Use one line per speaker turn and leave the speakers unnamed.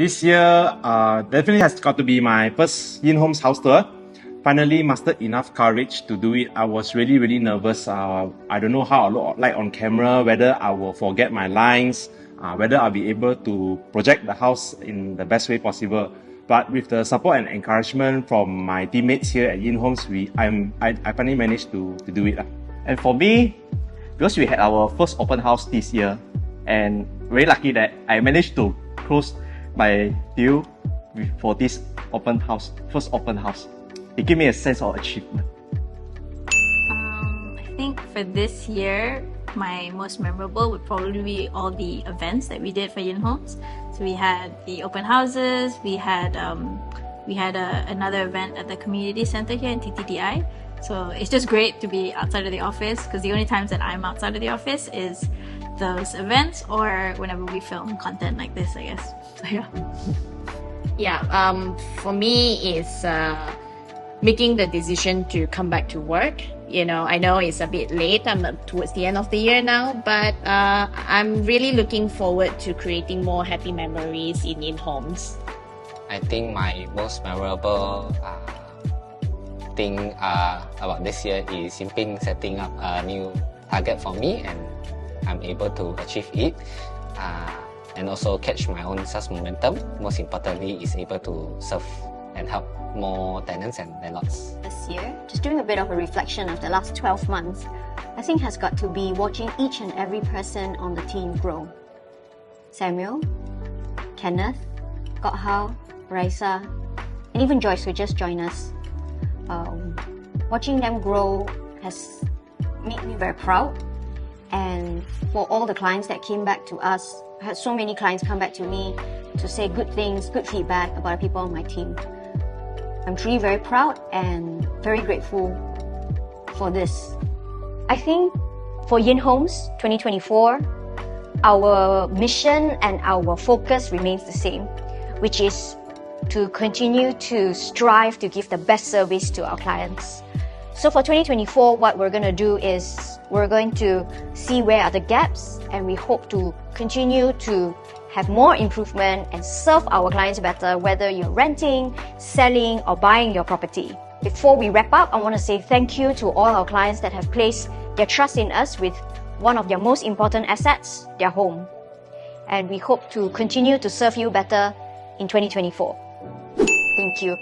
This year definitely has got to be my first Yin Homes house tour. Finally mustered enough courage to do it. I was really nervous. I don't know how I look like on camera, whether I will forget my lines, whether I'll be able to project the house in the best way possible. But with the support and encouragement from my teammates here at Yin Homes, I finally managed to do it.
And for me, because we had our first open house this year, and very lucky that I managed to close my deal for this first open house. It gave me a sense of achievement.
I think for this year, my most memorable would probably be all the events that we did for Yin Homes. So we had the open houses, we had another event at the community center here in TTDI. So it's just great to be outside of the office, because the only times that I'm outside of the office is those events or whenever we film content like this, I guess. So
yeah. For me, it's making the decision to come back to work. You know, I know it's a bit late. I'm towards the end of the year now, but I'm really looking forward to creating more happy memories in Yin Homes.
I think my most memorable thing about this year is Yin Peng setting up a new target for me, and I'm able to achieve it. And also catch my own sales momentum. Most importantly, is able to serve and help more tenants and landlords.
This year, just doing a bit of a reflection of the last 12 months, I think has got to be watching each and every person on the team grow. Samuel, Kenneth, Hao, Raisa, and even Joyce, who just joined us. Watching them grow has made me very proud. And for all the clients that came back to us, I had so many clients come back to me to say good things, good feedback about the people on my team. I'm truly very proud and very grateful for this.
I think for Yin Homes 2024, our mission and our focus remains the same, which is to continue to strive to give the best service to our clients. So for 2024, what we're going to do is we're going to see where are the gaps, and we hope to continue to have more improvement and serve our clients better, whether you're renting, selling, or buying your property. Before we wrap up, I want to say thank you to all our clients that have placed their trust in us with one of their most important assets, their home. And we hope to continue to serve you better in 2024. Thank you.